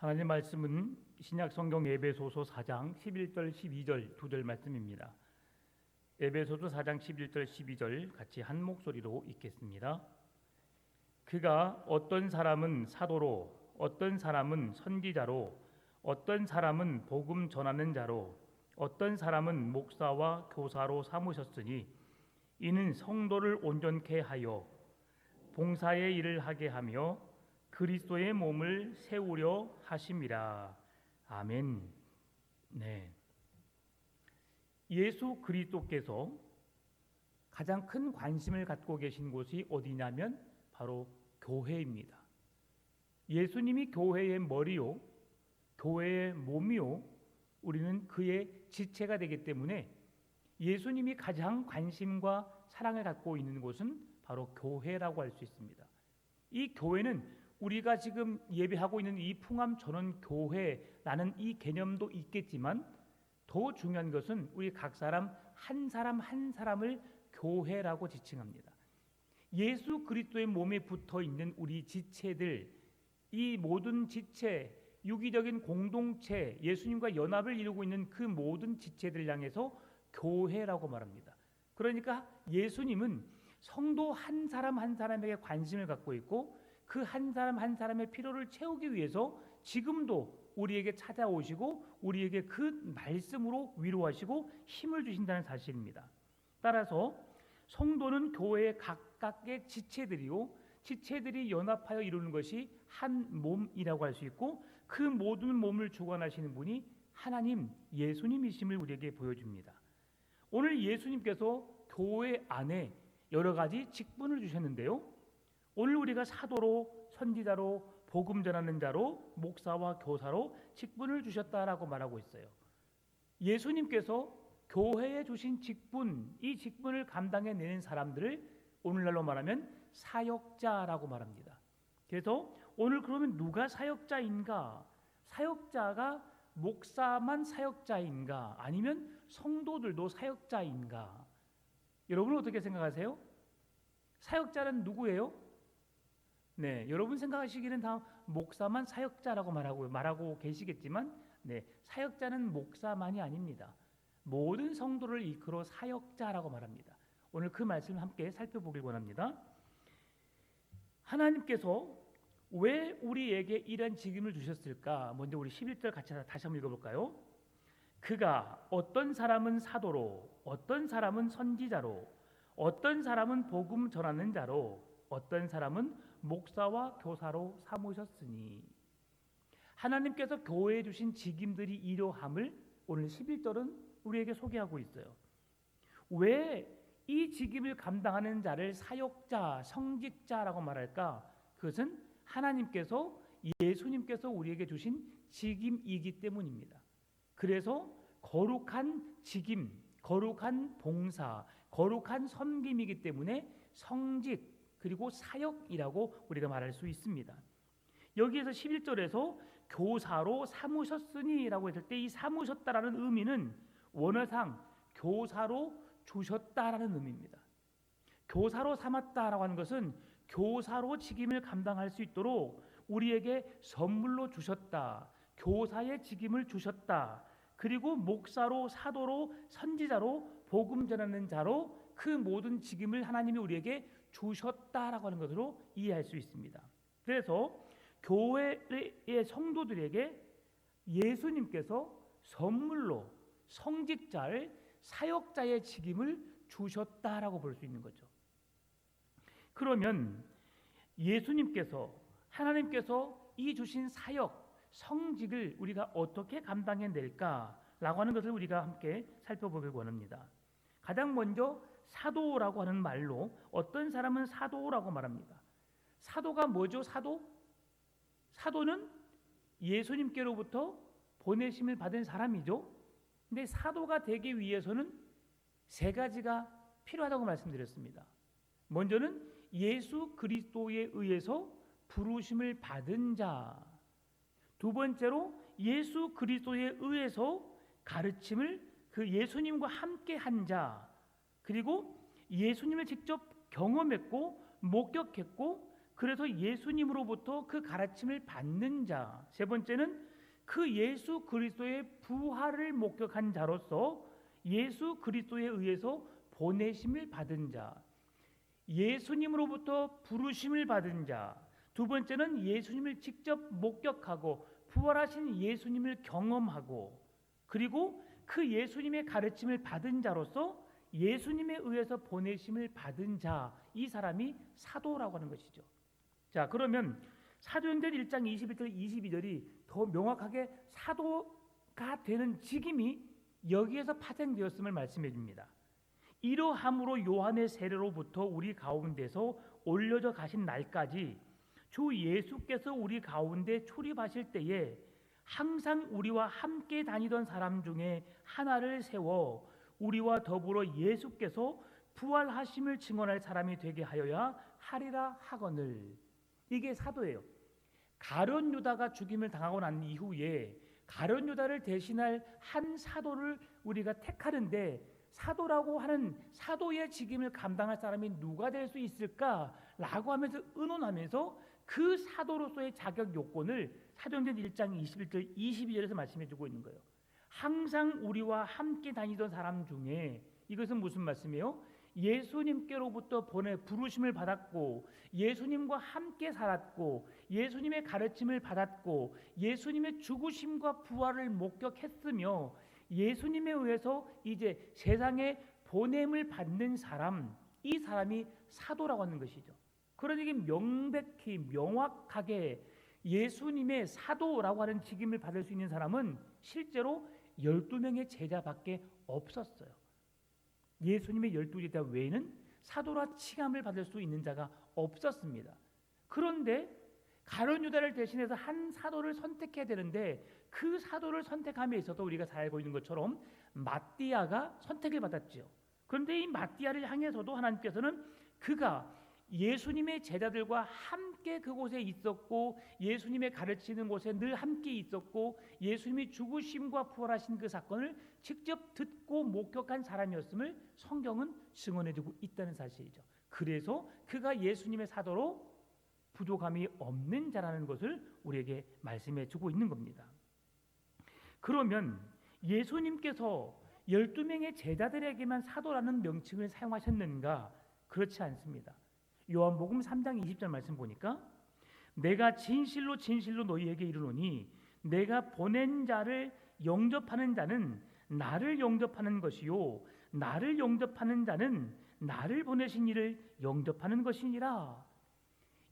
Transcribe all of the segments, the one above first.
하나님 말씀은 신약 성경 에베소서 4장 11절 12절 두 절 말씀입니다. 에베소서 4장 11절 12절 같이 한 목소리로 읽겠습니다. 그가 어떤 사람은 사도로, 어떤 사람은 선지자로, 어떤 사람은 복음 전하는 자로, 어떤 사람은 목사와 교사로 삼으셨으니 이는 성도를 온전케 하여 봉사의 일을 하게 하며 그리스도의 몸을 세우려 하심이라. 아멘. 네. 예수 그리스도께서 가장 큰 관심을 갖고 계신 곳이 어디냐면 바로 교회입니다. 예수님이 교회의 머리요, 교회의 몸이요, 우리는 그의 지체가 되기 때문에 예수님이 가장 관심과 사랑을 갖고 있는 곳은 바로 교회라고 할 수 있습니다. 이 교회는 우리가 지금 예배하고 있는 이 풍암 전원 교회라는 이 개념도 있겠지만 더 중요한 것은 우리 각 사람 한 사람을 교회라고 지칭합니다. 예수 그리스도의 몸에 붙어 있는 우리 지체들, 이 모든 지체, 유기적인 공동체, 예수님과 연합을 이루고 있는 그 모든 지체들을 향해서 교회라고 말합니다. 그러니까 예수님은 성도 한 사람 한 사람에게 관심을 갖고 있고 그 한 사람 한 사람의 필요를 채우기 위해서 지금도 우리에게 찾아오시고 우리에게 그 말씀으로 위로하시고 힘을 주신다는 사실입니다. 따라서 성도는 교회의 각각의 지체들이요, 지체들이 연합하여 이루는 것이 한 몸이라고 할 수 있고 그 모든 몸을 주관하시는 분이 하나님 예수님이심을 우리에게 보여줍니다. 오늘 예수님께서 교회 안에 여러 가지 직분을 주셨는데요, 오늘 우리가 사도로, 선지자로, 복음 전하는 자로, 목사와 교사로 직분을 주셨다라고 말하고 있어요. 예수님께서 교회에 주신 직분, 이 직분을 감당해내는 사람들을 오늘날로 말하면 사역자라고 말합니다. 그래서 오늘 그러면 누가 사역자인가? 사역자가 목사만 사역자인가? 아니면 성도들도 사역자인가? 여러분은 어떻게 생각하세요? 사역자는 누구예요? 네, 여러분 생각하시기는 다 목사만 사역자라고 말하고 계시겠지만, 네, 사역자는 목사만이 아닙니다. 모든 성도를 이끌어 사역자라고 말합니다. 오늘 그 말씀을 함께 살펴보길 원합니다. 하나님께서 왜 우리에게 이런 직임을 주셨을까? 먼저 우리 11절 같이 다시 한번 읽어볼까요? 그가 어떤 사람은 사도로, 어떤 사람은 선지자로, 어떤 사람은 복음 전하는 자로, 어떤 사람은 목사와 교사로 삼으셨으니. 하나님께서 교회에 주신 직임들이 이러함을 오늘 11절은 우리에게 소개하고 있어요. 왜 이 직임을 감당하는 자를 사역자, 성직자라고 말할까? 그것은 하나님께서, 예수님께서 우리에게 주신 직임이기 때문입니다. 그래서 거룩한 직임, 거룩한 봉사, 거룩한 섬김이기 때문에 성직 그리고 사역이라고 우리가 말할 수 있습니다. 여기에서 11절에서 교사로 삼으셨으니 라고 했을 때 이 삼으셨다라는 의미는 원어상 교사로 주셨다라는 의미입니다. 교사로 삼았다라고 하는 것은 교사로 직임을 감당할 수 있도록 우리에게 선물로 주셨다, 교사의 직임을 주셨다, 그리고 목사로, 사도로, 선지자로, 복음 전하는 자로 그 모든 직임을 하나님이 우리에게 주셨다라고 하는 것으로 이해할 수 있습니다. 그래서 교회의 성도들에게 예수님께서 선물로 성직자를, 사역자의 직임을 주셨다라고 볼 수 있는 거죠. 그러면 예수님께서, 하나님께서 이 주신 사역, 성직을 우리가 어떻게 감당해낼까라고 하는 것을 우리가 함께 살펴보길 원합니다. 가장 먼저 사도라고 하는 말로, 어떤 사람은 사도라고 말합니다. 사도가 뭐죠? 사도는 예수님께로부터 보내심을 받은 사람이죠. 근데 사도가 되기 위해서는 세 가지가 필요하다고 말씀드렸습니다. 먼저는 예수 그리스도에 의해서 부르심을 받은 자, 두 번째로 예수 그리스도에 의해서 가르침을 그 예수님과 함께 한 자, 그리고 예수님을 직접 경험했고 목격했고 그래서 예수님으로부터 그 가르침을 받는 자, 세 번째는 그 예수 그리스도의 부활을 목격한 자로서 예수 그리스도에 의해서 보내심을 받은 자, 예수님으로부터 부르심을 받은 자, 두 번째는 예수님을 직접 목격하고 부활하신 예수님을 경험하고, 그리고 그 예수님의 가르침을 받은 자로서 예수님에 의해서 보내심을 받은 자, 이 사람이 사도라고 하는 것이죠. 자, 그러면 사도행전 1장 21절 22절이 더 명확하게 사도가 되는 직임이 여기에서 파생되었음을 말씀해 줍니다. 이러함으로 요한의 세례로부터 우리 가운데서 올려져 가신 날까지 주 예수께서 우리 가운데 출입하실 때에 항상 우리와 함께 다니던 사람 중에 하나를 세워 우리와 더불어 예수께서 부활하심을 증언할 사람이 되게 하여야 하리라 하거늘. 이게 사도예요. 가룟 유다가 죽임을 당하고 난 이후에 가룟 유다를 대신할 한 사도를 우리가 택하는데, 사도라고 하는 사도의 직임을 감당할 사람이 누가 될 수 있을까라고 하면서 의논하면서 그 사도로서의 자격 요건을 사도행전 1장 21절 22절에서 말씀해 주고 있는 거예요. 항상 우리와 함께 다니던 사람 중에, 이것은 무슨 말씀이에요? 예수님께로부터 부르심을 받았고 예수님과 함께 살았고 예수님의 가르침을 받았고 예수님의 죽으심과 부활을 목격했으며 예수님에 의해서 이제 세상에 보냄을 받는 사람, 이 사람이 사도라고 하는 것이죠. 그러니 명백히 명확하게 예수님의 사도라고 하는 직임을 받을 수 있는 사람은 실제로 12명의 제자밖에 없었어요. 예수님의 12제자 외에는 사도라 칭함을 받을 수 있는 자가 없었습니다. 그런데 가룟 유다를 대신해서 한 사도를 선택해야 되는데, 그 사도를 선택함에 있어서 우리가 잘 알고 있는 것처럼 마띠아가 선택을 받았죠. 그런데 이 마띠아를 향해서도 하나님께서는 그가 예수님의 제자들과 함께 그곳에 있었고 예수님의 가르치는 곳에 늘 함께 있었고 예수님이 죽으심과 부활하신 그 사건을 직접 듣고 목격한 사람이었음을 성경은 증언해주고 있다는 사실이죠. 그래서 그가 예수님의 사도로 부족함이 없는 자라는 것을 우리에게 말씀해주고 있는 겁니다. 그러면 예수님께서 12명의 제자들에게만 사도라는 명칭을 사용하셨는가? 그렇지 않습니다. 요한복음 3장 20절 말씀 보니까 내가 진실로 진실로 너희에게 이르노니 내가 보낸 자를 영접하는 자는 나를 영접하는 것이요 나를 영접하는 자는 나를 보내신 이를 영접하는 것이니라.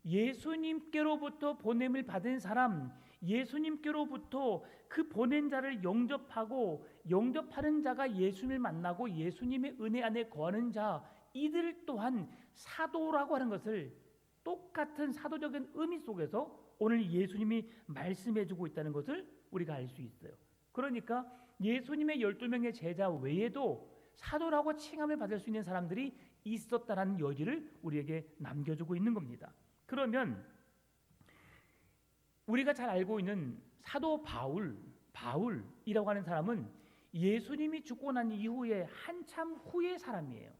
예수님께로부터 보냄을 받은 사람, 예수님께로부터 그 보낸 자를 영접하고 영접하는 자가 예수님을 만나고 예수님의 은혜 안에 거하는 자, 이들 또한 사도라고 하는 것을 똑같은 사도적인 의미 속에서 오늘 예수님이 말씀해주고 있다는 것을 우리가 알 수 있어요. 그러니까 예수님의 12명의 제자 외에도 사도라고 칭함을 받을 수 있는 사람들이 있었다는 여지를 우리에게 남겨주고 있는 겁니다. 그러면 우리가 잘 알고 있는 사도 바울이라고 하는 사람은 예수님이 죽고 난 이후에 한참 후의 사람이에요.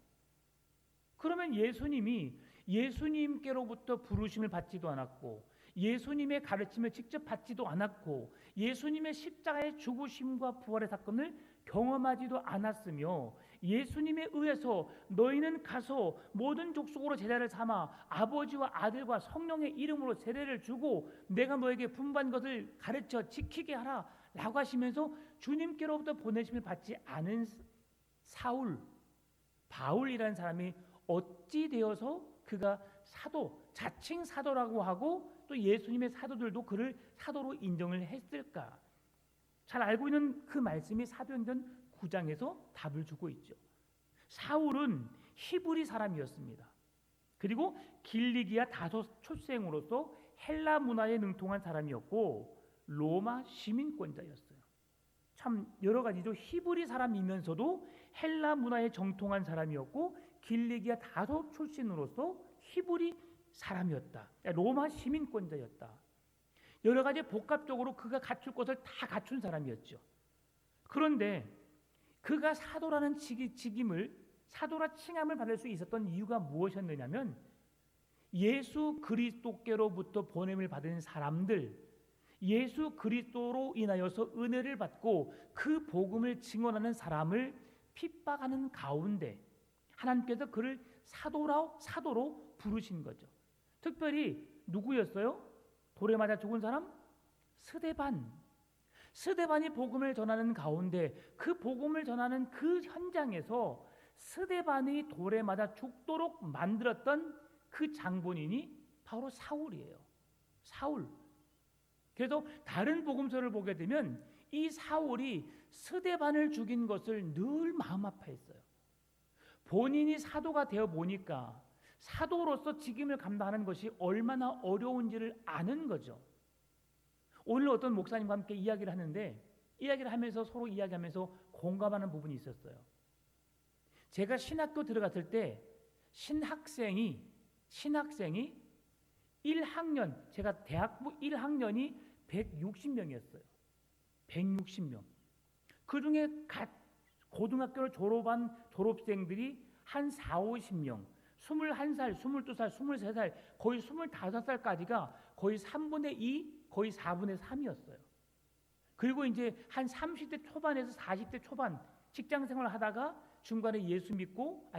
그러면 예수님이 예수님께로부터 부르심을 받지도 않았고 예수님의 가르침을 직접 받지도 않았고 예수님의 십자가의 죽으심과 부활의 사건을 경험하지도 않았으며 예수님에 의해서 너희는 가서 모든 족속으로 제자를 삼아 아버지와 아들과 성령의 이름으로 세례를 주고 내가 너에게 분부한 것을 가르쳐 지키게 하라 라고 하시면서 주님께로부터 보내심을 받지 않은 바울이라는 사람이 어찌 되어서 그가 사도, 자칭 사도라고 하고 또 예수님의 사도들도 그를 사도로 인정을 했을까? 잘 알고 있는 그 말씀이 사도행전 9장에서 답을 주고 있죠. 사울은 히브리 사람이었습니다. 그리고 길리기아 다소 출생으로서 헬라 문화에 능통한 사람이었고 로마 시민권자였어요. 참 여러 가지죠. 히브리 사람이면서도 헬라 문화에 정통한 사람이었고 길리기아 다소 출신으로서 히브리 사람이었다. 로마 시민권자였다. 여러 가지 복합적으로 그가 갖출 것을 다 갖춘 사람이었죠. 그런데 그가 사도라는 직임을 사도라 칭함을 받을 수 있었던 이유가 무엇이었느냐면 예수 그리스도께로부터 보냄을 받은 사람들, 예수 그리스도로 인하여서 은혜를 받고 그 복음을 증언하는 사람을 핍박하는 가운데 하나님께서 그를 사도로 부르신 거죠. 특별히 누구였어요? 돌에 맞아 죽은 사람? 스데반이 복음을 전하는 가운데 그 복음을 전하는 그 현장에서 스데반이 돌에 맞아 죽도록 만들었던 그 장본인이 바로 사울이에요. 사울. 그래서 다른 복음서를 보게 되면 이 사울이 스데반을 죽인 것을 늘 마음 아파했어요. 본인이 사도가 되어 보니까 사도로서 직임을 감당하는 것이 얼마나 어려운지를 아는 거죠. 오늘 어떤 목사님과 함께 이야기를 하는데 이야기를 하면서 서로 이야기하면서 공감하는 부분이 있었어요. 제가 신학교 들어갔을 때 신학생이 1학년, 제가 대학부 1학년이 160명이었어요. 160명. 그 중에 고등학교를 졸업한 졸업생들이 한 4, 50명, 21살, 22살, 23살, 거의 25살까지가 거의 3분의 2, 거의 4분의 3이었어요. 그리고 이제 한 30대 초반에서 40대 초반 직장 생활을 하다가 중간에 예수 믿고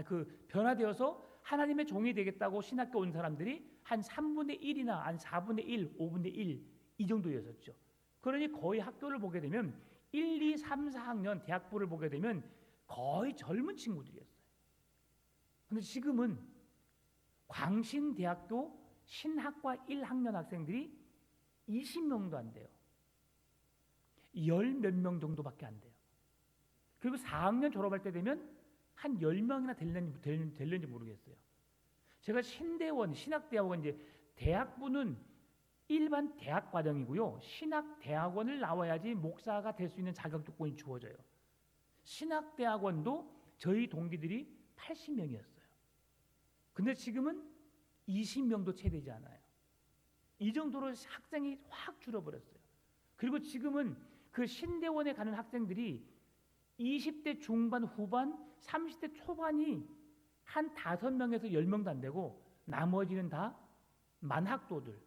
변화되어서 하나님의 종이 되겠다고 신학교 온 사람들이 한 3분의 1이나 한 4분의 1, 5분의 1 이 정도였었죠. 그러니 거의 학교를 보게 되면 1, 2, 3, 4학년 대학부를 보게 되면 거의 젊은 친구들이었어요. 그런데 지금은 광신대학교 신학과 1학년 학생들이 20명도 안 돼요. 10몇 명 정도밖에 안 돼요. 그리고 4학년 졸업할 때 되면 한 10명이나 될는지 모르겠어요. 제가 신대원, 신학대학원 이제 대학부는 일반 대학 과정이고요. 신학대학원을 나와야지 목사가 될 수 있는 자격 조건이 주어져요. 신학대학원도 저희 동기들이 80명이었어요. 근데 지금은 20명도 채 되지 않아요. 이 정도로 학생이 확 줄어버렸어요. 그리고 지금은 그 신대원에 가는 학생들이 20대 중반, 후반, 30대 초반이 한 5명에서 10명도 안 되고 나머지는 다 만학도들,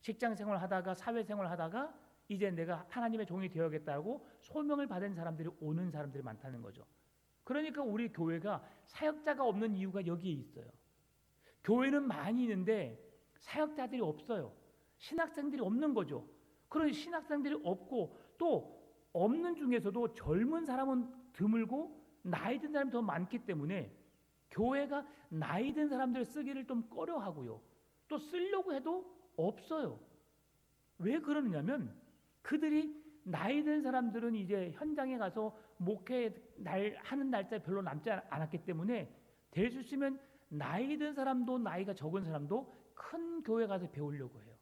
직장생활 하다가 사회생활 하다가 이제 내가 하나님의 종이 되어야겠다고 소명을 받은 사람들이 오는 사람들이 많다는 거죠. 그러니까 우리 교회가 사역자가 없는 이유가 여기에 있어요. 교회는 많이 있는데 사역자들이 없어요. 신학생들이 없는 거죠. 그런 신학생들이 없고 또 없는 중에서도 젊은 사람은 드물고 나이 든 사람이 더 많기 때문에 교회가 나이 든 사람들 쓰기를 좀 꺼려하고요. 또 쓰려고 해도 없어요. 왜 그러느냐면 그들이 나이 든 사람들은 이제 현장에 가서 하는 날짜 별로 남지 않았기 때문에 될 수 있으면 나이 든 사람도 나이가 적은 사람도 큰 교회 가서 배우려고 해요.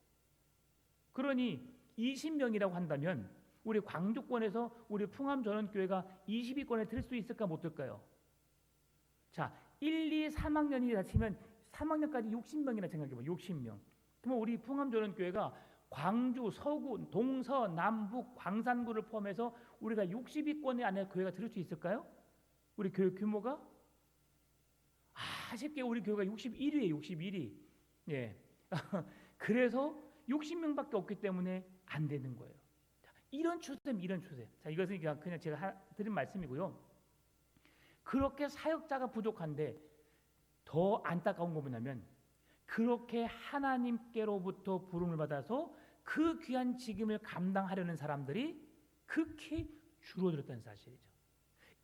그러니 20명이라고 한다면 우리 광주권에서 우리 풍암전원교회가 20위권에 들 수 있을까 못 들까요? 자, 1, 2, 3학년이 다 치면 3학년까지 60명이나 생각해봐요. 60명. 그러면 우리 풍암전원교회가 광주, 서구, 동서, 남북, 광산구를 포함해서 우리가 60위권 안에 교회가 들을 수 있을까요? 우리 교회 규모가? 아쉽게 우리 교회가 61위예요. 61위. 예. 그래서 60명밖에 없기 때문에 안 되는 거예요. 이런 추세. 자, 이것은 그냥 제가 드린 말씀이고요. 그렇게 사역자가 부족한데 더 안타까운 거 뭐냐면 그렇게 하나님께로부터 부름을 받아서 그 귀한 직임을 감당하려는 사람들이 극히 줄어들었다는 사실이죠.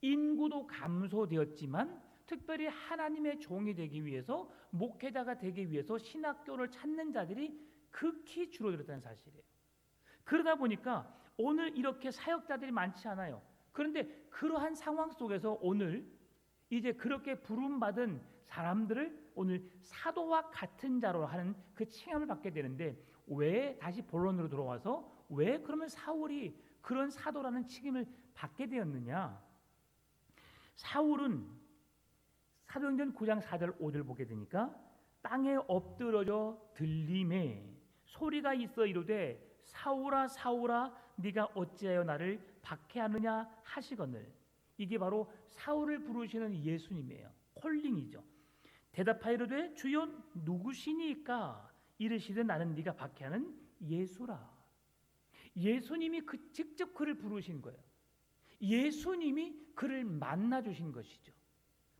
인구도 감소되었지만 특별히 하나님의 종이 되기 위해서 목회자가 되기 위해서 신학교를 찾는 자들이 극히 줄어들었다는 사실이에요. 그러다 보니까 오늘 이렇게 사역자들이 많지 않아요. 그런데 그러한 상황 속에서 오늘 이제 그렇게 부름받은 사람들을 오늘 사도와 같은 자로 하는 그 칭함을 받게 되는데 왜 다시 본론으로 돌아와서 왜 그러면 사울이 그런 사도라는 칭함을 받게 되었느냐? 사울은 사도행전 9장 4절 5절 보게 되니까 땅에 엎드러져 들림에 소리가 있어 이르되 사울아 사울아 네가 어찌하여 나를 박해하느냐 하시거늘. 이게 바로 사울을 부르시는 예수님이에요. 콜링이죠. 대답하이르되 주여 누구시니까? 이르시되 나는 네가 박해하는 예수라. 예수님이 직접 그를 부르신 거예요. 예수님이 그를 만나 주신 것이죠.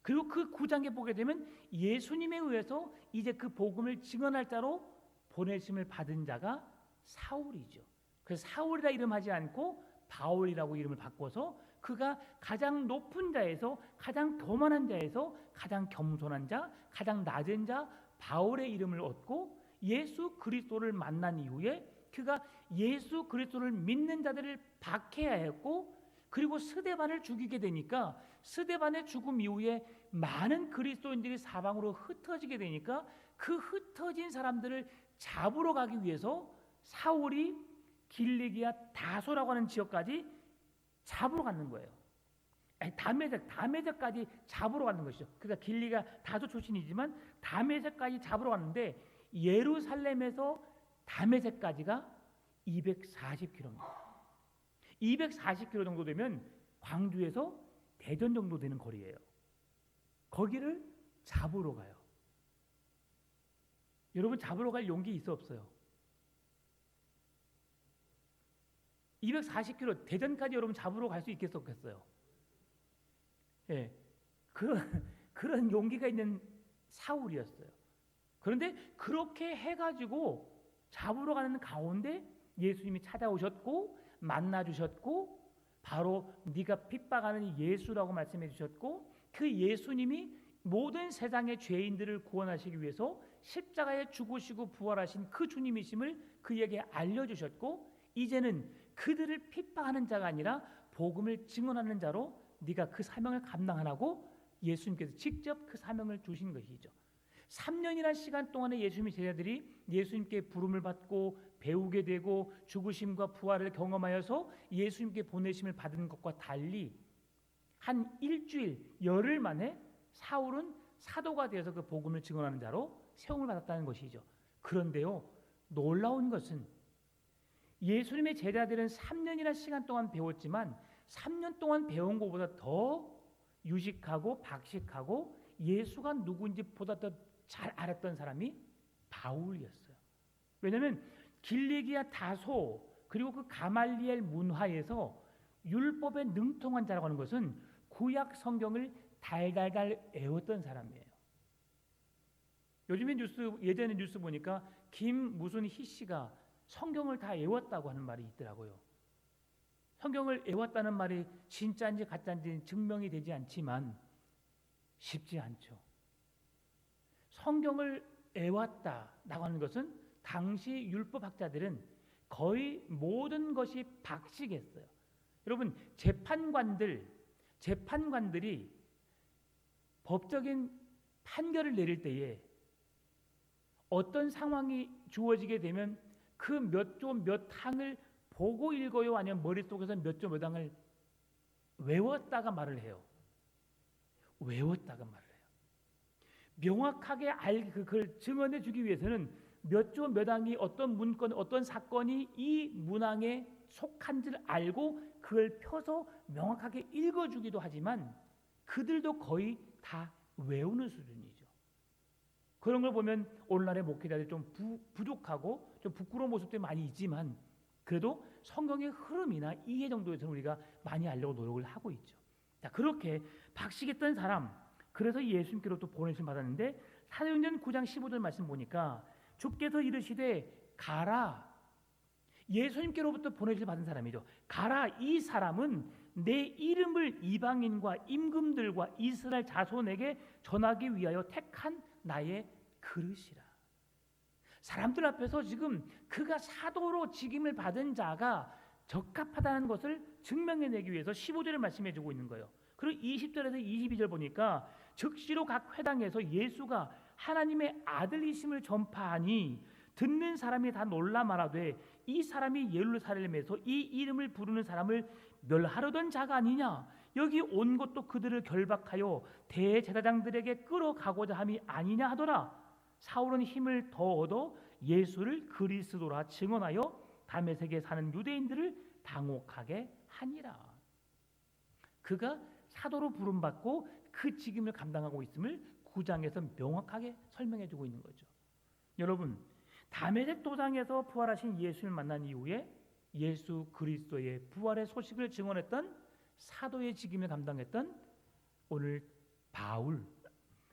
그리고 그 9장에 보게 되면 예수님에 의해서 이제 그 복음을 증언할 자로 보내심을 받은 자가 사울이죠. 그래서 사울이라 이름하지 않고 바울이라고 이름을 바꿔서 그가 가장 높은 자에서 가장 교만한 자에서 가장 겸손한 자, 가장 낮은 자 바울의 이름을 얻고 예수 그리스도를 만난 이후에 그가 예수 그리스도를 믿는 자들을 박해하였고, 그리고 스데반을 죽이게 되니까 스데반의 죽음 이후에 많은 그리스도인들이 사방으로 흩어지게 되니까 그 흩어진 사람들을 잡으러 가기 위해서 사울이 길리기아 다소라고 하는 지역까지 잡으러 가는 거예요. 다메섹까지 잡으러 가는 것이죠. 그러니까 길리기아 다소 출신이지만 다메섹까지 잡으러 갔는데 예루살렘에서 다메섹까지가 240km. 240km 정도 되면 광주에서 대전 정도 되는 거리예요. 거기를 잡으러 가요. 여러분 잡으러 갈 용기 있어 없어요? 240km 대전까지 여러분 잡으러 갈 수 있겠어 없겠어요? 예, 그런 용기가 있는 사울이었어요. 그런데 그렇게 해가지고 잡으러 가는 가운데 예수님이 찾아오셨고 만나 주셨고 바로 네가 핍박하는 예수라고 말씀해 주셨고, 그 예수님이 모든 세상의 죄인들을 구원하시기 위해서 십자가에 죽으시고 부활하신 그 주님이심을 그에게 알려주셨고, 이제는 그들을 핍박하는 자가 아니라 복음을 증언하는 자로 네가 그 사명을 감당하라고 예수님께서 직접 그 사명을 주신 것이죠. 3년이라는 시간 동안에 예수님의 제자들이 예수님께 부름을 받고 배우게 되고 죽으심과 부활을 경험하여서 예수님께 보내심을 받은 것과 달리 한 일주일, 열흘 만에 사울은 사도가 되어서 그 복음을 증언하는 자로 세움을 받았다는 것이죠. 그런데요, 놀라운 것은 예수님의 제자들은 3년이라는 시간 동안 배웠지만 3년 동안 배운 것보다 더 유식하고 박식하고 예수가 누구인지 보다 더 잘 알았던 사람이 바울이었어요. 왜냐하면 길리기아 다소 그리고 그 가말리엘 문화에서 율법에 능통한 자라고 하는 것은 구약 성경을 달달달 외웠던 사람이에요. 요즘에 예전에 뉴스 보니까 김 무슨 희 씨가 성경을 다 외웠다고 하는 말이 있더라고요. 성경을 외웠다는 말이 진짜인지 가짜인지 증명이 되지 않지만 쉽지 않죠. 성경을 외웠다라고 하는 것은 당시 율법학자들은 거의 모든 것이 박식했어요. 여러분 재판관들이 법적인 판결을 내릴 때에 어떤 상황이 주어지게 되면 그 몇 조 몇 항을 보고 읽어요, 아니면 머릿속에서 몇 조 몇 항을 외웠다가 말을 해요. 외웠다가 말을 해요. 명확하게 그걸 증언해 주기 위해서는 몇 조 몇 항이 어떤 문건, 어떤 사건이 이 문항에 속한 줄 알고 그걸 펴서 명확하게 읽어주기도 하지만 그들도 거의 다 외우는 수준이죠. 그런 걸 보면 오늘날의 목회자들이 좀 부족하고 좀 부끄러운 모습들이 많이 있지만 그래도 성경의 흐름이나 이해 정도에서는 우리가 많이 알려고 노력을 하고 있죠. 자, 그렇게 박식했던 사람, 그래서 예수님께로 또 보내심 받았는데 사도행전 9장 15절 말씀 보니까 주께서 이르시되 가라. 예수님께로부터 보내심 받은 사람이죠. 가라. 이 사람은 내 이름을 이방인과 임금들과 이스라엘 자손에게 전하기 위하여 택한 나의 그릇이라. 사람들 앞에서 지금 그가 사도로 직임을 받은 자가 적합하다는 것을 증명해내기 위해서 15절을 말씀해 주고 있는 거예요. 그리고 20절에서 22절 보니까 즉시로 각 회당에서 예수가 하나님의 아들이심을 전파하니 듣는 사람이 다 놀라 말하되 이 사람이 예루살렘에서 이 이름을 부르는 사람을 멸하려던 자가 아니냐, 여기 온 것도 그들을 결박하여 대제사장들에게 끌어가고자 함이 아니냐 하더라. 사울은 힘을 더 얻어 예수를 그리스도라 증언하여 다메섹에 사는 유대인들을 당혹하게 하니라. 그가 사도로 부름받고 그 직임을 감당하고 있음을 9장에서 명확하게 설명해 주고 있는 거죠. 여러분, 다메섹 도상에서 부활하신 예수를 만난 이후에 예수 그리스도의 부활의 소식을 증언했던 사도의 직임을 감당했던 오늘 바울,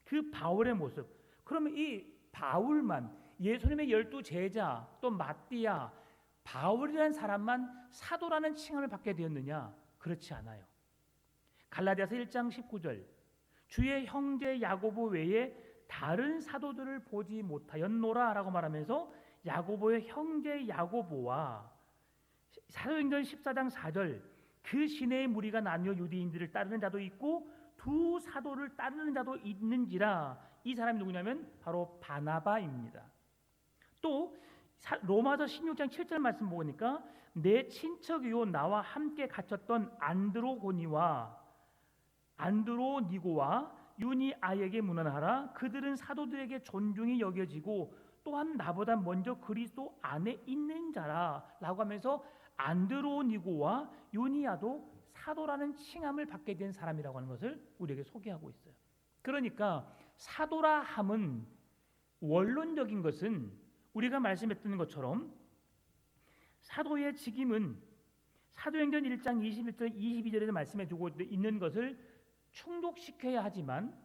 그 바울의 모습. 그러면 이 바울만, 예수님의 12 제자, 또 마띠아, 바울이라는 사람만 사도라는 칭함을 받게 되었느냐? 그렇지 않아요. 갈라디아서 1장 19절, 주의 형제 야고보 외에 다른 사도들을 보지 못하였노라 라고 말하면서 야고보의 형제 야고보와 사도행전 14장 4절, 그 시내의 무리가 나뉘어 유대인들을 따르는 자도 있고 두 사도를 따르는 자도 있는지라. 이 사람이 누구냐면 바로 바나바입니다. 또 로마서 16장 7절 말씀 보니까 내 친척이요 나와 함께 갇혔던 안드로니고와 유니아에게 문안하라. 그들은 사도들에게 존중이 여겨지고 또한 나보다 먼저 그리스도 안에 있는 자라 라고 하면서 안드로니고와 유니아도 사도라는 칭함을 받게 된 사람이라고 하는 것을 우리에게 소개하고 있어요. 그러니까 사도라 함은 원론적인 것은 우리가 말씀했던 것처럼 사도의 직임은 사도행전 1장 21절 22절에서 말씀해 주고 있는 것을 충족시켜야 하지만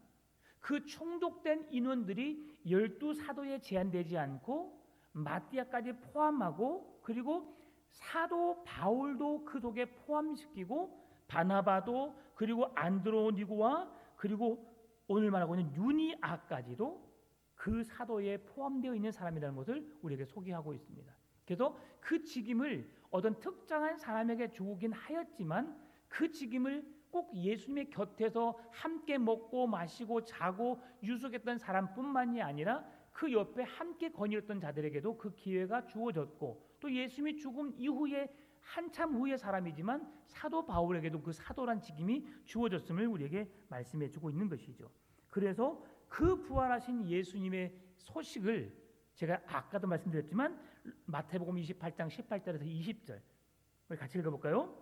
그 충족된 인원들이 12사도에 제한되지 않고 마띠아까지 포함하고 그리고 사도 바울도 그 속에 포함시키고 바나바도 그리고 안드로니고와 그리고 오늘 말하고 있는 유니아까지도 그 사도에 포함되어 있는 사람이라는 것을 우리에게 소개하고 있습니다. 그래서 그 직임을 어떤 특정한 사람에게 주긴 하였지만 그 직임을 꼭 예수님의 곁에서 함께 먹고 마시고 자고 유숙했던 사람뿐만이 아니라 그 옆에 함께 거닐었던 자들에게도 그 기회가 주어졌고 또 예수님이 죽음 이후에 한참 후의 사람이지만 사도 바울에게도 그 사도란 직임이 주어졌음을 우리에게 말씀해 주고 있는 것이죠. 그래서 그 부활하신 예수님의 소식을 제가 아까도 말씀드렸지만 마태복음 28장 18절에서 20절 우리 같이 읽어볼까요?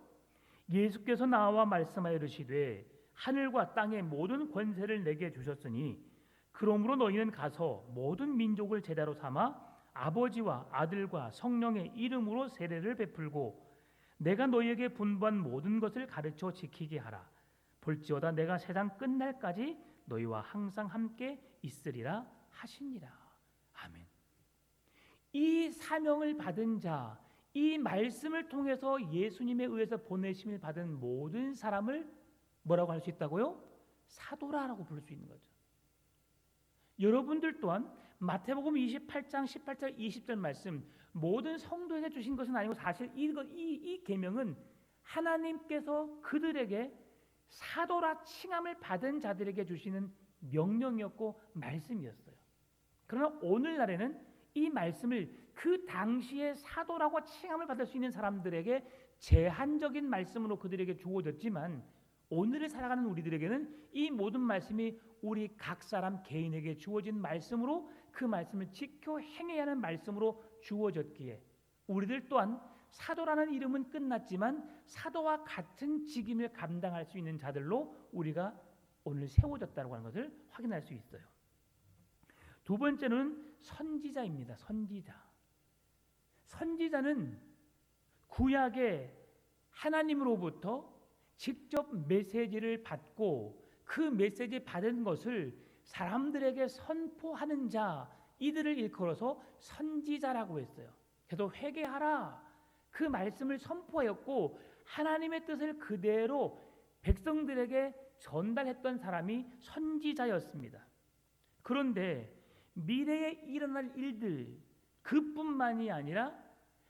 예수께서 나와 말씀하여 이르시되 하늘과 땅의 모든 권세를 내게 주셨으니 그러므로 너희는 가서 모든 민족을 제자로 삼아 아버지와 아들과 성령의 이름으로 세례를 베풀고 내가 너희에게 분부한 모든 것을 가르쳐 지키게 하라. 볼지어다 내가 세상 끝날까지 너희와 항상 함께 있으리라 하시니라. 아멘. 이 사명을 받은 자, 이 말씀을 통해서 예수님에 의해서 보내심을 받은 모든 사람을 뭐라고 할 수 있다고요? 사도라라고 부를 수 있는 거죠. 여러분들 또한 마태복음 28장 18절 20절 말씀 모든 성도에게 주신 것은 아니고 사실 이 계명은 하나님께서 그들에게 사도라 칭함을 받은 자들에게 주시는 명령이었고 말씀이었어요. 그러나 오늘날에는 이 말씀을 그 당시에 사도라고 칭함을 받을 수 있는 사람들에게 제한적인 말씀으로 그들에게 주어졌지만 오늘을 살아가는 우리들에게는 이 모든 말씀이 우리 각 사람 개인에게 주어진 말씀으로 그 말씀을 지켜 행해야 하는 말씀으로 주어졌기에 우리들 또한 사도라는 이름은 끝났지만 사도와 같은 직임을 감당할 수 있는 자들로 우리가 오늘 세워졌다고 하는 것을 확인할 수 있어요. 두 번째는 선지자입니다. 선지자는 구약의 하나님으로부터 직접 메시지를 받고 그 메시지 받은 것을 사람들에게 선포하는 자, 이들을 일컬어서 선지자라고 했어요. 그래서 회개하라, 그 말씀을 선포하였고 하나님의 뜻을 그대로 백성들에게 전달했던 사람이 선지자였습니다. 그런데 미래에 일어날 일들 그뿐만이 아니라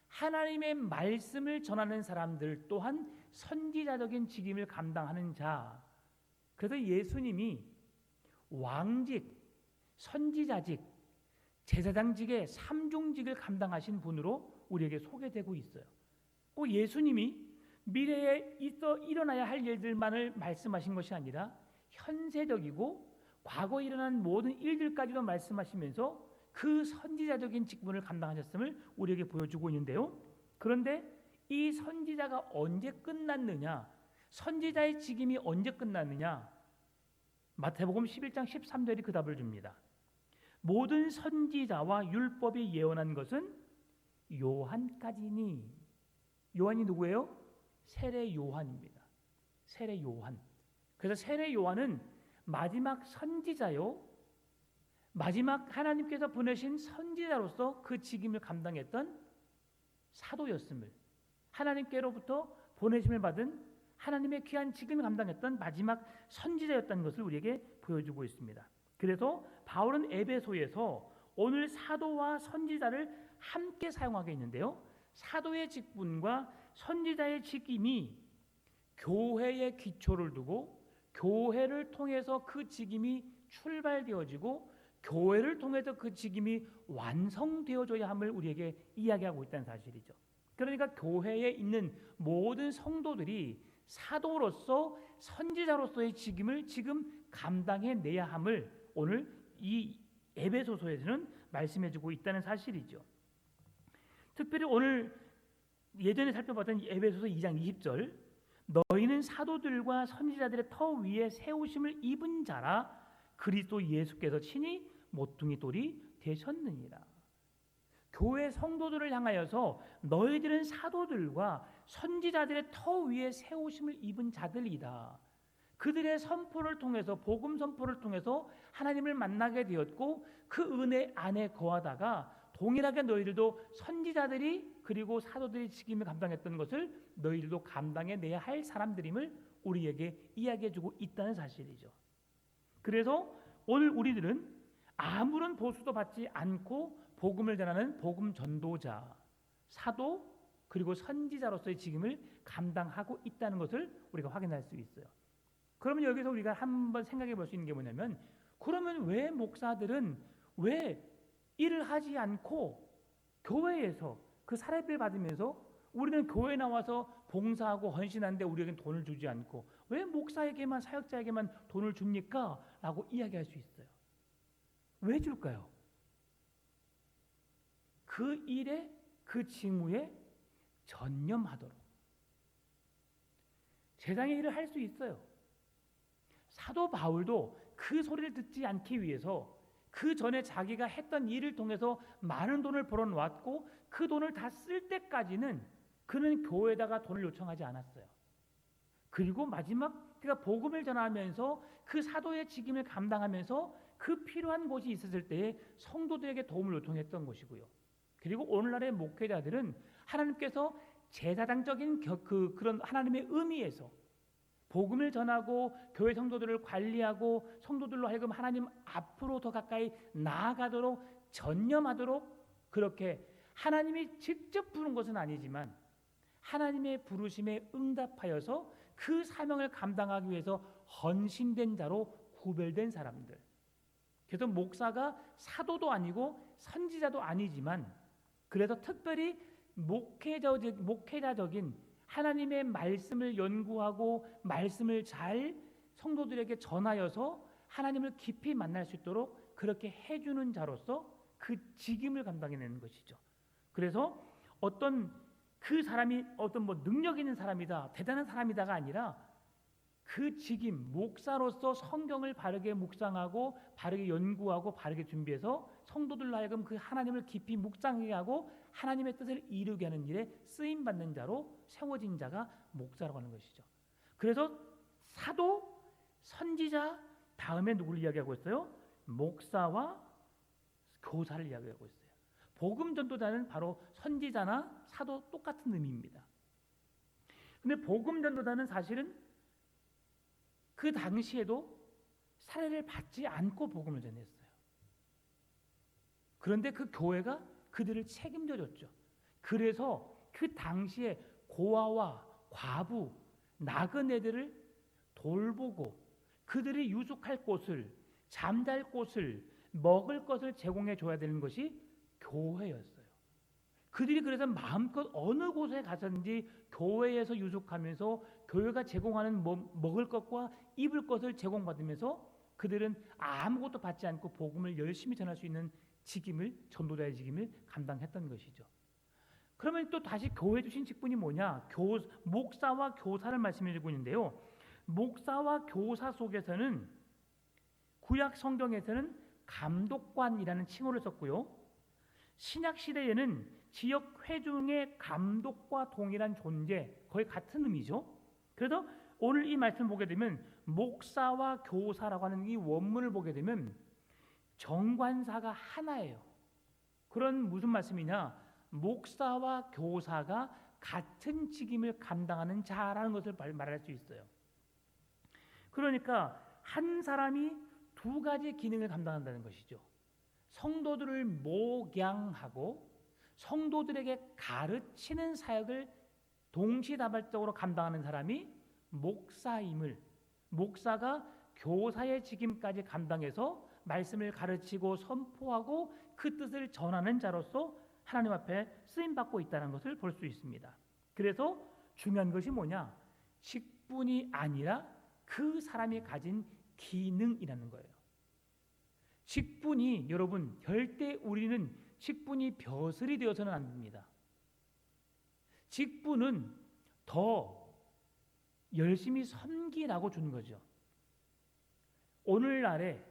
하나님의 말씀을 전하는 사람들 또한 선지자적인 직임을 감당하는 자. 그래서 예수님이 왕직, 선지자직, 제사장직의 삼중직을 감당하신 분으로 우리에게 소개되고 있어요. 꼭 예수님이 미래에 일어나야 할 일들만을 말씀하신 것이 아니라 현세적이고 과거에 일어난 모든 일들까지도 말씀하시면서 그 선지자적인 직분을 감당하셨음을 우리에게 보여주고 있는데요. 그런데 이 선지자가 언제 끝났느냐? 선지자의 직임이 언제 끝났느냐? 마태복음 11장 13절이 그 답을 줍니다. 모든 선지자와 율법이 예언한 것은 요한까지니. 요한이 누구예요? 세례 요한입니다. 세례 요한. 그래서 세례 요한은 마지막 선지자요, 마지막 하나님께서 보내신 선지자로서 그 직임을 감당했던 사도였음을, 하나님께로부터 보내심을 받은 하나님의 귀한 직임을 감당했던 마지막 선지자였다는 것을 우리에게 보여주고 있습니다. 그래서 바울은 에베소에서 오늘 사도와 선지자를 함께 사용하게 있는데요, 사도의 직분과 선지자의 직임이 교회의 기초를 두고 교회를 통해서 그 직임이 출발되어지고 교회를 통해서 그 직임이 완성되어져야 함을 우리에게 이야기하고 있다는 사실이죠. 그러니까 교회에 있는 모든 성도들이 사도로서 선지자로서의 직임을 지금 감당해내야 함을 오늘 이 에베소서에서는 말씀해주고 있다는 사실이죠. 특별히 오늘 예전에 살펴봤던 에베소서 2장 20절, 너희는 사도들과 선지자들의 터 위에 세우심을 입은 자라 그리스도 예수께서 친히 모퉁이 돌이 되셨느니라. 교회 성도들을 향하여서 너희들은 사도들과 선지자들의 터 위에 세우심을 입은 자들이다. 그들의 선포를 통해서, 복음 선포를 통해서 하나님을 만나게 되었고 그 은혜 안에 거하다가 동일하게 너희들도 선지자들이 그리고 사도들이 직임을 감당했던 것을 너희들도 감당해내야 할 사람들임을 우리에게 이야기해주고 있다는 사실이죠. 그래서 오늘 우리들은 아무런 보수도 받지 않고 복음을 전하는 복음 전도자, 사도 그리고 선지자로서의 직임을 감당하고 있다는 것을 우리가 확인할 수 있어요. 그러면 여기서 우리가 한번 생각해 볼 수 있는 게 뭐냐면, 그러면 왜 목사들은 왜 일을 하지 않고 교회에서 그 사례비를 받으면서 우리는 교회 나와서 봉사하고 헌신하는데 우리에겐 돈을 주지 않고 왜 목사에게만, 사역자에게만 돈을 줍니까? 라고 이야기할 수 있어요. 왜 줄까요? 그 일에, 그 직무에 전념하도록. 세상의 일을 할 수 있어요. 사도 바울도 그 소리를 듣지 않기 위해서 그 전에 자기가 했던 일을 통해서 많은 돈을 벌어놓았고 그 돈을 다 쓸 때까지는 그는 교회에다가 돈을 요청하지 않았어요. 그리고 마지막 그가 복음을 전하면서 그 사도의 직임을 감당하면서 그 필요한 곳이 있었을 때에 성도들에게 도움을 요청했던 것이고요. 그리고 오늘날의 목회자들은 하나님께서 제사장적인 그런 하나님의 의미에서 복음을 전하고 교회 성도들을 관리하고 성도들로 하여금 하나님 앞으로 더 가까이 나아가도록 전념하도록, 그렇게 하나님이 직접 부른 것은 아니지만 하나님의 부르심에 응답하여서 그 사명을 감당하기 위해서 헌신된 자로 구별된 사람들. 그래서 목사가 사도도 아니고 선지자도 아니지만 그래서 특별히 목회자적인 하나님의 말씀을 연구하고 말씀을 잘 성도들에게 전하여서 하나님을 깊이 만날 수 있도록 그렇게 해주는 자로서 그 직임을 감당해내는 것이죠. 그래서 어떤 그 사람이 어떤 능력 있는 사람이다, 대단한 사람이다가 아니라 그 직임, 목사로서 성경을 바르게 묵상하고 바르게 연구하고 바르게 준비해서 성도들로 하여금 그 하나님을 깊이 묵상하게 하고 하나님의 뜻을 이루게 하는 일에 쓰임받는 자로 세워진 자가 목사라고 하는 것이죠. 그래서 사도, 선지자 다음에 누구를 이야기하고 있어요? 목사와 교사를 이야기하고 있어요. 복음 전도자는 바로 선지자나 사도 똑같은 의미입니다. 근데 복음 전도자는 사실은 그 당시에도 사례를 받지 않고 복음을 전했어요. 그런데 그 교회가 그들을 책임져 줬죠. 그래서 그 당시에 고아와 과부, 나그네들을 돌보고 그들이 유숙할 곳을, 잠잘 곳을, 먹을 것을 제공해 줘야 되는 것이 교회였어요. 그들이 그래서 마음껏 어느 곳에 가든지 교회에서 유숙하면서 교회가 제공하는 먹을 것과 입을 것을 제공받으면서 그들은 아무것도 받지 않고 복음을 열심히 전할 수 있는 직임을, 전도자의 직임을 감당했던 것이죠. 그러면 또 다시 교회 주신 직분이 뭐냐? 목사와 교사를 말씀해 주고 있는데요. 목사와 교사 속에서는 구약 성경에서는 감독관이라는 칭호를 썼고요. 신약 시대에는 지역 회중의 감독과 동일한 존재, 거의 같은 의미죠. 그래서 오늘 이 말씀 보게 되면 목사와 교사라고 하는 이 원문을 보게 되면 정관사가 하나예요. 그런 무슨 말씀이냐? 목사와 교사가 같은 직임을 감당하는 자라는 것을 말할 수 있어요. 그러니까 한 사람이 두 가지 기능을 감당한다는 것이죠. 성도들을 목양하고 성도들에게 가르치는 사역을 동시다발적으로 감당하는 사람이 목사임을, 목사가 교사의 직임까지 감당해서 말씀을 가르치고 선포하고 그 뜻을 전하는 자로서 하나님 앞에 쓰임받고 있다는 것을 볼 수 있습니다. 그래서 중요한 것이 뭐냐? 직분이 아니라 그 사람이 가진 기능이라는 거예요. 직분이, 여러분, 절대 우리는 직분이 벼슬이 되어서는 안 됩니다. 직분은 더 열심히 섬기라고 준 거죠. 오늘날에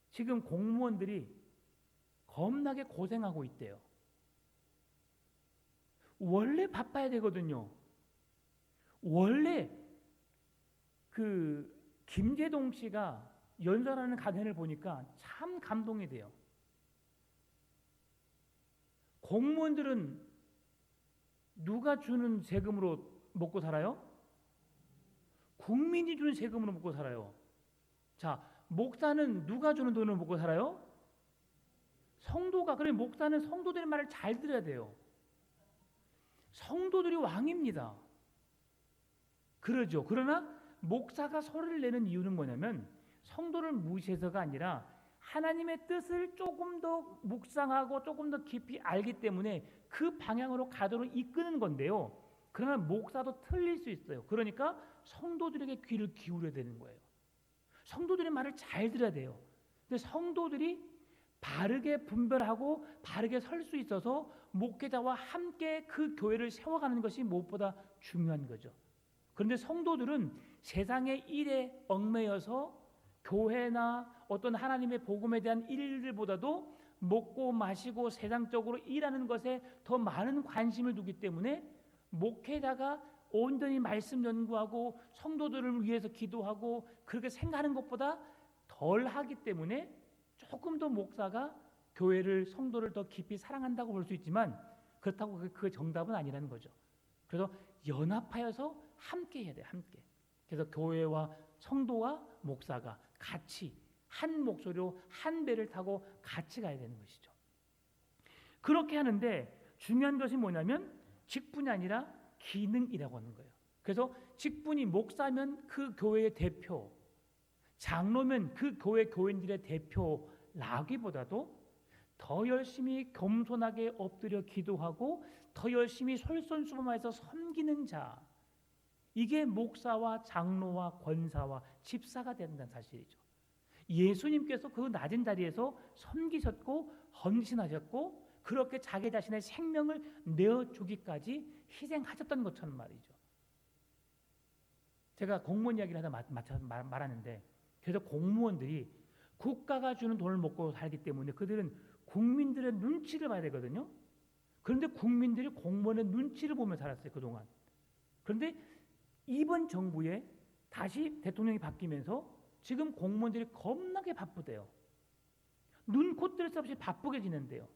지금 공무원들이 겁나게 고생하고 있대요. 원래 바빠야 되거든요. 원래 그 김재동 씨가 연설하는 강연을 보니까 참 감동이 돼요. 공무원들은 누가 주는 세금으로 먹고 살아요? 국민이 주는 세금으로 먹고 살아요. 자, 목사는 누가 주는 돈으로 먹고 살아요? 성도가. 그래, 목사는 성도들의 말을 잘 들어야 돼요. 성도들이 왕입니다. 그러죠. 그러나 목사가 소리를 내는 이유는 뭐냐면 성도를 무시해서가 아니라 하나님의 뜻을 조금 더 묵상하고 조금 더 깊이 알기 때문에 그 방향으로 가도록 이끄는 건데요. 그러나 목사도 틀릴 수 있어요. 그러니까 성도들에게 귀를 기울여야 되는 거예요. 성도들의 말을 잘 들어야 돼요. 근데 성도들이 바르게 분별하고 바르게 설 수 있어서 목회자와 함께 그 교회를 세워가는 것이 무엇보다 중요한 거죠. 그런데 성도들은 세상의 일에 얽매여서 교회나 어떤 하나님의 복음에 대한 일들보다도 먹고 마시고 세상적으로 일하는 것에 더 많은 관심을 두기 때문에 목회자가 온전히 말씀 연구하고 성도들을 위해서 기도하고 그렇게 생각하는 것보다 덜 하기 때문에 조금 더 목사가 교회를, 성도를 더 깊이 사랑한다고 볼 수 있지만 그렇다고 그 정답은 아니라는 거죠. 그래서 연합하여서 함께 해야 돼요. 함께. 그래서 교회와 성도와 목사가 같이 한 목소리로 한 배를 타고 같이 가야 되는 것이죠. 그렇게 하는데 중요한 것이 뭐냐면 직분이 아니라 기능이라고 하는 거예요. 그래서 직분이 목사면 그 교회의 대표, 장로면 그 교회 교인들의 대표라기보다도 더 열심히 겸손하게 엎드려 기도하고 더 열심히 솔선수범해서 섬기는 자, 이게 목사와 장로와 권사와 집사가 된다는 사실이죠. 예수님께서 그 낮은 자리에서 섬기셨고 헌신하셨고 그렇게 자기 자신의 생명을 내어주기까지 희생하셨던 것처럼 말이죠. 제가 공무원 이야기를 하다 말하는데, 그래서 공무원들이 국가가 주는 돈을 먹고 살기 때문에 그들은 국민들의 눈치를 봐야 되거든요. 그런데 국민들이 공무원의 눈치를 보며 살았어요, 그동안. 그런데 이번 정부에 다시 대통령이 바뀌면서 지금 공무원들이 겁나게 바쁘대요. 눈코 뜰 새 없이 바쁘게 지낸대요.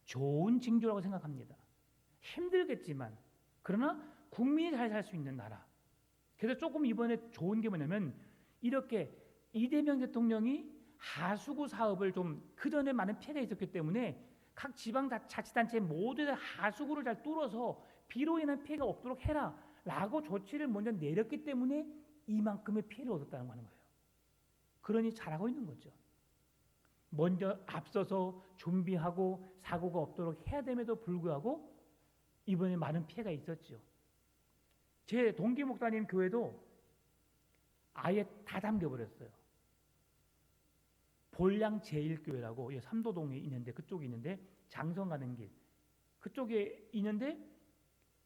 좋은 징조라고 생각합니다. 힘들겠지만 그러나 국민이 잘 살 수 있는 나라. 그래서 조금 이번에 좋은 게 뭐냐면 이렇게 이재명 대통령이 하수구 사업을 좀 그전에 많은 피해가 있었기 때문에 각 지방자치단체 모두 다 하수구를 잘 뚫어서 비로 인한 피해가 없도록 해라 라고 조치를 먼저 내렸기 때문에 이만큼의 피해를 얻었다는 거예요. 그러니 잘하고 있는 거죠. 먼저 앞서서 준비하고 사고가 없도록 해야 됨에도 불구하고 이번에 많은 피해가 있었죠. 제 동기 목사님 교회도 아예 다 잠겨버렸어요. 본량 제1교회라고 삼도동에 있는데, 그쪽에 있는데 장성 가는 길 그쪽에 있는데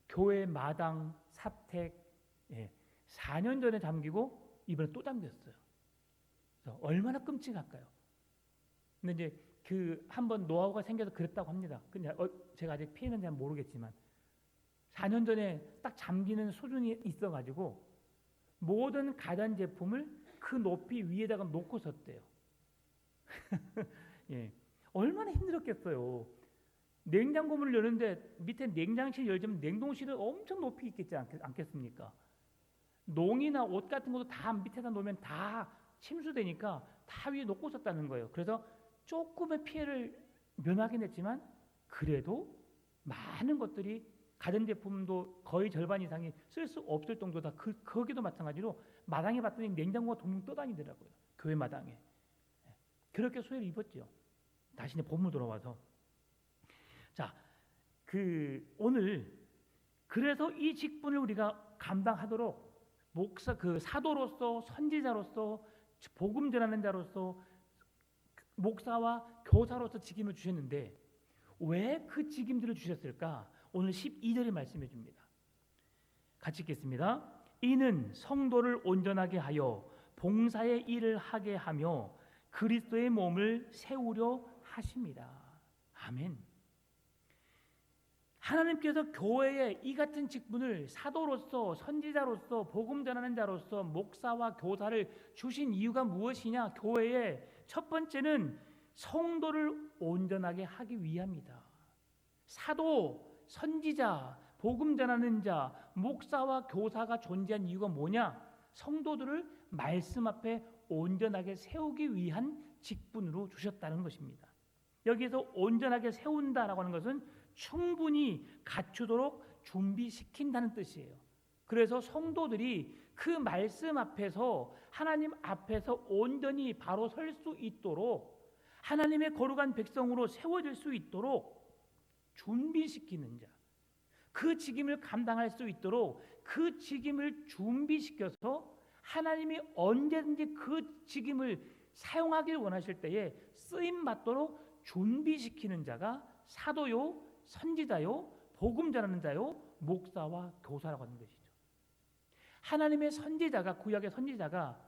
교회 마당 사택 4년 전에 잠기고 이번에 또 잠겼어요. 그래서 얼마나 끔찍할까요? 근데 이제 그 한번 노하우가 생겨서 그랬다고 합니다. 근데 제가 아직 피해는 잘 모르겠지만 4년 전에 딱 잠기는 수준이 있어가지고 모든 가전 제품을 그 높이 위에다가 놓고 썼대요. 예, 얼마나 힘들었겠어요. 냉장고 문을 여는데 밑에 냉장실 열자면 냉동실은 엄청 높이 있겠지 않겠습니까? 농이나 옷 같은 것도 다 밑에다 놓으면 다 침수되니까 다 위에 놓고 썼다는 거예요. 그래서 조금의 피해를 면하긴 했지만 그래도 많은 것들이 가전제품도 거의 절반 이상이 쓸 수 없을 정도다. 거기도 마찬가지로 마당에 봤더니 냉장고가 둥둥 떠다니더라고요. 교회 마당에. 그렇게 소외를 입었죠. 다시 이제 본문 돌아와서 자, 오늘 그래서 이 직분을 우리가 감당하도록 사도로서 선지자로서 복음 전하는 자로서 목사와 교사로서 직임을 주셨는데 왜 그 직임들을 주셨을까? 오늘 12절에 말씀해 줍니다. 같이 읽겠습니다. 이는 성도를 온전하게 하여 봉사의 일을 하게 하며 그리스도의 몸을 세우려 하십니다. 아멘. 하나님께서 교회에 이 같은 직분을 사도로서 선지자로서 복음 전하는 자로서 목사와 교사를 주신 이유가 무엇이냐? 교회에 첫 번째는 성도를 온전하게 하기 위함이다. 사도, 선지자, 복음 전하는 자, 목사와 교사가 존재한 이유가 뭐냐? 성도들을 말씀 앞에 온전하게 세우기 위한 직분으로 주셨다는 것입니다. 여기에서 온전하게 세운다라고 하는 것은 충분히 갖추도록 준비시킨다는 뜻이에요. 그래서 성도들이 그 말씀 앞에서 하나님 앞에서 온전히 바로 설 수 있도록 하나님의 거룩한 백성으로 세워질 수 있도록 준비시키는 자, 그 직임을 감당할 수 있도록 그 직임을 준비시켜서 하나님이 언제든지 그 직임을 사용하길 원하실 때에 쓰임 받도록 준비시키는 자가 사도요, 선지자요, 복음 전하는 자요, 목사와 교사라고 하는 것이죠. 하나님의 선지자가, 구약의 선지자가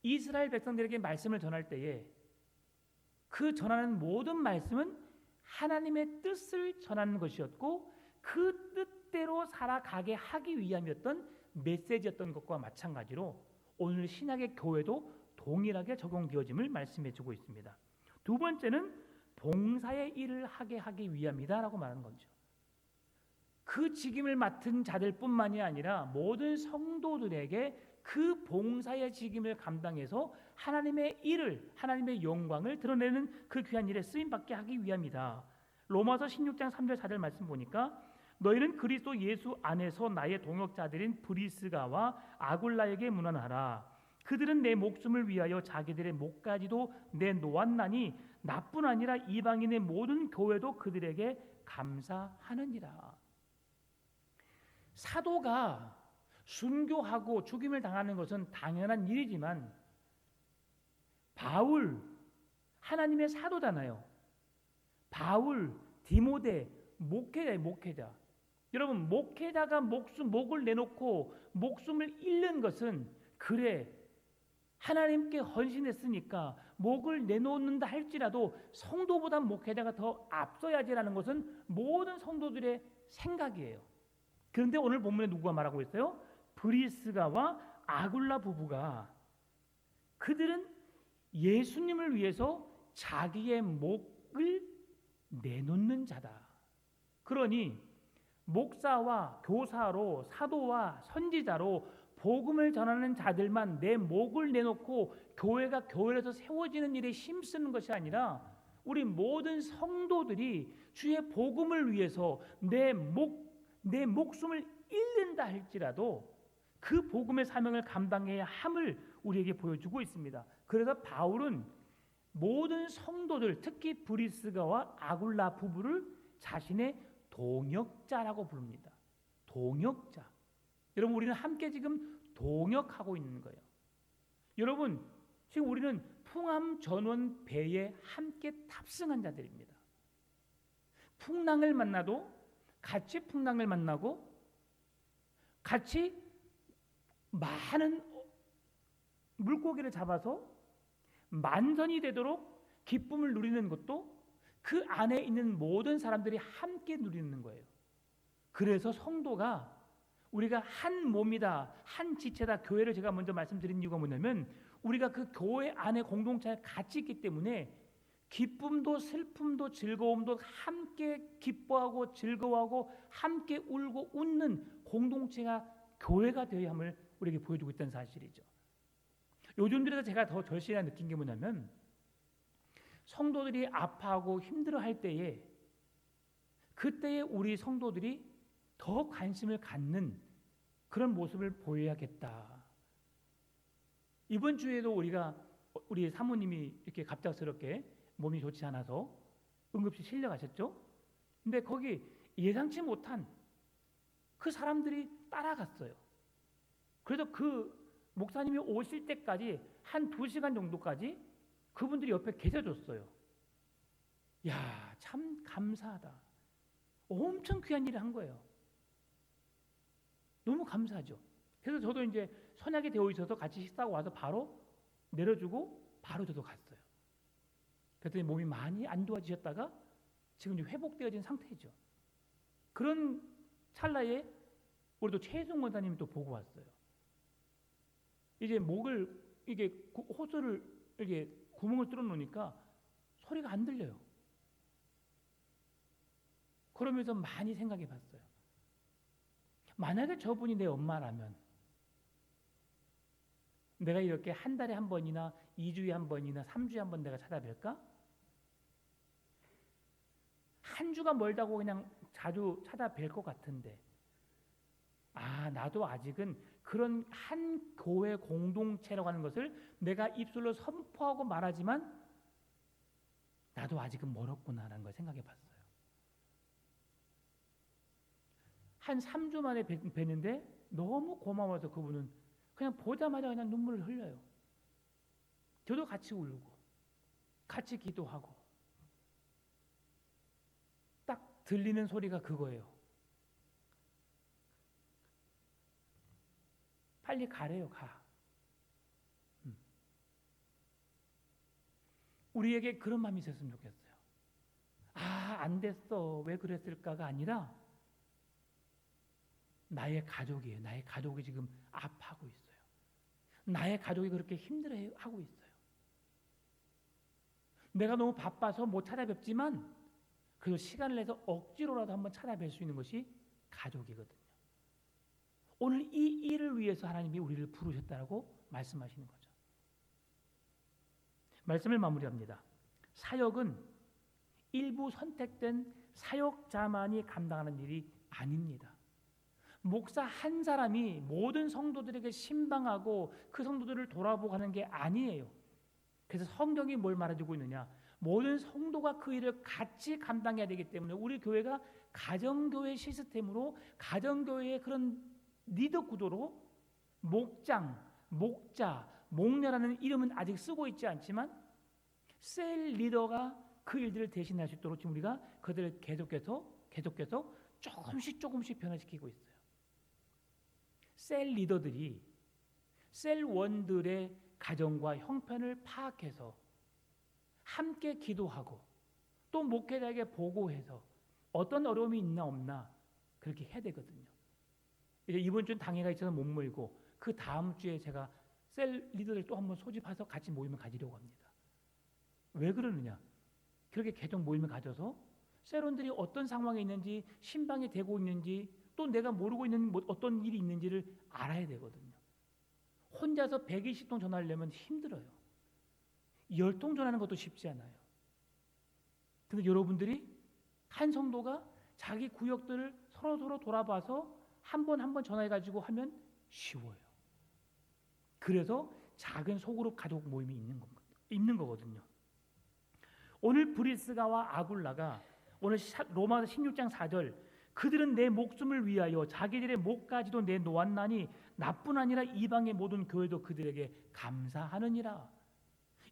이스라엘 백성들에게 말씀을 전할 때에 그 전하는 모든 말씀은 하나님의 뜻을 전하는 것이었고 그 뜻대로 살아가게 하기 위함이었던 메시지였던 것과 마찬가지로 오늘 신약의 교회도 동일하게 적용되어짐을 말씀해 주고 있습니다. 두 번째는 봉사의 일을 하게 하기 위함이다라고 말하는 거죠. 그 직임을 맡은 자들뿐만이 아니라 모든 성도들에게 그 봉사의 직임을 감당해서 하나님의 일을, 하나님의 영광을 드러내는 그 귀한 일에 쓰임받게 하기 위함이다. 로마서 16장 3절 4절 말씀 보니까 너희는 그리스도 예수 안에서 나의 동역자들인 브리스가와 아굴라에게 문안하라. 그들은 내 목숨을 위하여 자기들의 목까지도 내놓았나니 나뿐 아니라 이방인의 모든 교회도 그들에게 감사하느니라. 사도가 순교하고 죽임을 당하는 것은 당연한 일이지만 바울, 하나님의 사도잖아요. 바울, 디모데, 목회자. 여러분, 목회자가 목을 내놓고 목숨을 잃는 것은 그래 하나님께 헌신했으니까 목을 내놓는다 할지라도 성도보다 목회자가 더 앞서야지라는 것은 모든 성도들의 생각이에요. 그런데 오늘 본문에 누구가 말하고 있어요? 브리스가와 아굴라 부부가 그들은 예수님을 위해서 자기의 목을 내놓는 자다. 그러니 목사와 교사로 사도와 선지자로 복음을 전하는 자들만 내 목을 내놓고 교회가 교회에서 세워지는 일에 힘쓰는 것이 아니라 우리 모든 성도들이 주의 복음을 위해서 내 목숨을 잃는다 할지라도 그 복음의 사명을 감당해야 함을 우리에게 보여주고 있습니다. 그래서 바울은 모든 성도들, 특히 브리스가와 아굴라 부부를 자신의 동역자라고 부릅니다. 동역자. 여러분, 우리는 함께 지금 동역하고 있는 거예요. 여러분, 지금 우리는 풍암 전원 배에 함께 탑승한 자들입니다. 풍랑을 만나도 같이 풍랑을 만나고 같이 많은 물고기를 잡아서 만선이 되도록 기쁨을 누리는 것도 그 안에 있는 모든 사람들이 함께 누리는 거예요. 그래서 성도가 우리가 한 몸이다, 한 지체다. 교회를 제가 먼저 말씀드린 이유가 뭐냐면 우리가 그 교회 안에 공동체에 같이 있기 때문에 기쁨도 슬픔도 즐거움도 함께 기뻐하고 즐거워하고 함께 울고 웃는 공동체가 교회가 되어야 함을 우리에게 보여주고 있다는 사실이죠. 요즘 들어서 제가 더 절실히 느낀 게 뭐냐면 성도들이 아파하고 힘들어할 때에 그때에 우리 성도들이 더 관심을 갖는 그런 모습을 보여야겠다. 이번 주에도 우리 사모님이 이렇게 갑작스럽게 몸이 좋지 않아서 응급실 실려가셨죠. 근데 거기 예상치 못한 그 사람들이 따라갔어요. 그래서 그 목사님이 오실 때까지 한 2시간 정도까지 그분들이 옆에 계셔줬어요. 야, 참 감사하다. 엄청 귀한 일을 한 거예요. 너무 감사하죠. 그래서 저도 이제 선약이 되어 있어서 같이 식사하고 와서 바로 내려주고 바로 저도 갔어요. 그랬더니 몸이 많이 안 좋아지셨다가 지금 이제 회복되어진 상태죠. 그런 찰나에 우리도 최혜성 원사님이 또 보고 왔어요. 이제 목을 이게 호수를 이렇게 구멍을 뚫어 놓으니까 소리가 안 들려요. 그러면서 많이 생각해 봤어요. 만약에 저분이 내 엄마라면 내가 이렇게 한 달에 한 번이나 2주에 한 번이나 3주에 한 번 내가 찾아뵐까? 한 주가 멀다고 그냥 자주 찾아뵐 것 같은데 나도 아직은 그런 한 교회 공동체라고 하는 것을 내가 입술로 선포하고 말하지만 나도 아직은 멀었구나라는 걸 생각해 봤어요. 한 3주 만에 뵀는데 너무 고마워서 그분은 그냥 보자마자 그냥 눈물을 흘려요. 저도 같이 울고 같이 기도하고 딱 들리는 소리가 그거예요. 빨리 가래요. 가. 우리에게 그런 마음이 있었으면 좋겠어요. 안 됐어. 왜 그랬을까가 아니라 나의 가족이에요. 나의 가족이 지금 아파하고 있어요. 나의 가족이 그렇게 힘들어하고 있어요. 내가 너무 바빠서 못 찾아뵙지만 그래도 시간을 내서 억지로라도 한번 찾아뵐 수 있는 것이 가족이거든요. 오늘 이 일을 위해서 하나님이 우리를 부르셨다고 말씀하시는 거죠. 말씀을 마무리합니다. 사역은 일부 선택된 사역자만이 감당하는 일이 아닙니다. 목사 한 사람이 모든 성도들에게 신방하고 그 성도들을 돌아보고 하는 게 아니에요. 그래서 성경이 뭘 말해주고 있느냐? 모든 성도가 그 일을 같이 감당해야 되기 때문에 우리 교회가 가정교회 시스템으로 가정교회의 그런 리더 구도로 목장, 목자, 목녀라는 이름은 아직 쓰고 있지 않지만 셀 리더가 그 일들을 대신할 수 있도록 지금 우리가 그들을 계속해서 조금씩 변화시키고 있어요. 셀 리더들이 셀원들의 가정과 형편을 파악해서 함께 기도하고 또 목회자에게 보고해서 어떤 어려움이 있나 없나 그렇게 해야 되거든요. 이제 이번 주는 당회가 있어서 못 모이고 그 다음 주에 제가 셀 리더들 또 한번 소집해서 같이 모임을 가지려고 합니다. 왜 그러느냐? 그렇게 계속 모임을 가져서 셀원들이 어떤 상황에 있는지 신방이 되고 있는지 또 내가 모르고 있는 어떤 일이 있는지를 알아야 되거든요. 혼자서 120통 전하려면 힘들어요. 10통 전하는 것도 쉽지 않아요. 그런데 여러분들이 한 성도가 자기 구역들을 서로 돌아봐서 한 번 전화해가지고 하면 쉬워요. 그래서 작은 소그룹 가족 모임이 있는 거거든요. 오늘 브리스가와 아굴라가 오늘 로마서 16장 4절 그들은 내 목숨을 위하여 자기들의 목까지도 내놓았나니 나뿐 아니라 이방의 모든 교회도 그들에게 감사하느니라.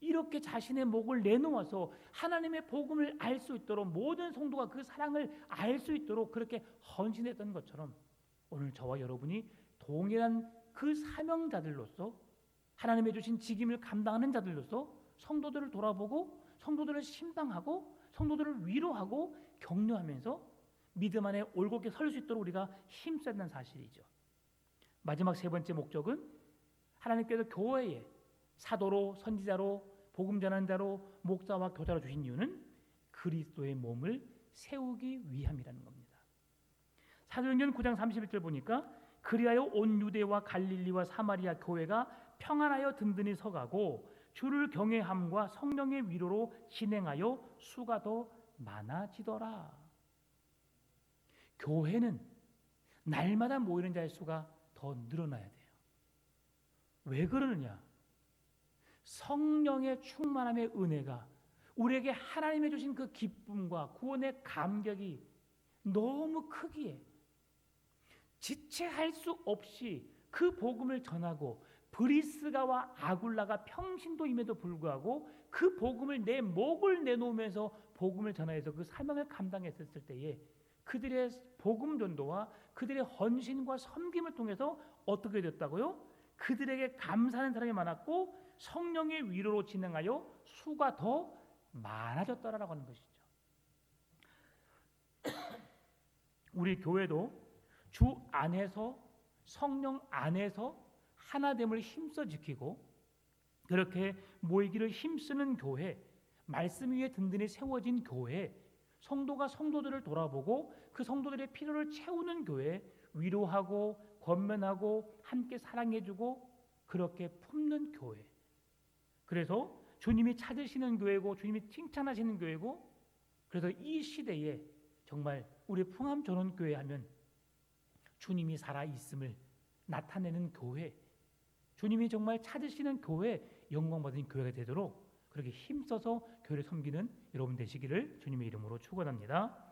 이렇게 자신의 목을 내놓아서 하나님의 복음을 알 수 있도록 모든 성도가 그 사랑을 알 수 있도록 그렇게 헌신했던 것처럼 오늘 저와 여러분이 동일한 그 사명자들로서 하나님의 주신 직임을 감당하는 자들로서 성도들을 돌아보고 성도들을 신방하고 성도들을 위로하고 격려하면서 믿음 안에 올곧게 설 수 있도록 우리가 힘써야 된다는 사실이죠. 마지막 세 번째 목적은 하나님께서 교회에 사도로, 선지자로, 복음 전하는 자로, 목사와 교사로 주신 이유는 그리스도의 몸을 세우기 위함이라는 겁니다. 사도행전 9장 31절 보니까 그리하여 온 유대와 갈릴리와 사마리아 교회가 평안하여 든든히 서가고 주를 경외함과 성령의 위로로 진행하여 수가 더 많아지더라. 교회는 날마다 모이는 자의 수가 더 늘어나야 돼요. 왜 그러느냐? 성령의 충만함의 은혜가 우리에게 하나님이 주신 그 기쁨과 구원의 감격이 너무 크기에 지체할 수 없이 그 복음을 전하고 브리스가와 아굴라가 평신도임에도 불구하고 그 복음을 내 목을 내놓으면서 복음을 전하여서 그 사명을 감당했을 때에 그들의 복음 전도와 그들의 헌신과 섬김을 통해서 어떻게 됐다고요? 그들에게 감사하는 사람이 많았고 성령의 위로로 진행하여 수가 더 많아졌더라라고 하는 것이죠. 우리 교회도 주 안에서 성령 안에서 하나됨을 힘써 지키고 그렇게 모이기를 힘쓰는 교회, 말씀 위에 든든히 세워진 교회, 성도가 성도들을 돌아보고 그 성도들의 필요를 채우는 교회, 위로하고 권면하고 함께 사랑해주고 그렇게 품는 교회. 그래서 주님이 찾으시는 교회고 주님이 칭찬하시는 교회고 그래서 이 시대에 정말 우리 풍암전원교회 하면 주님이 살아있음을 나타내는 교회, 주님이 정말 찾으시는 교회, 영광받은 교회가 되도록 그렇게 힘써서 교회를 섬기는 여러분 되시기를 주님의 이름으로 축원합니다.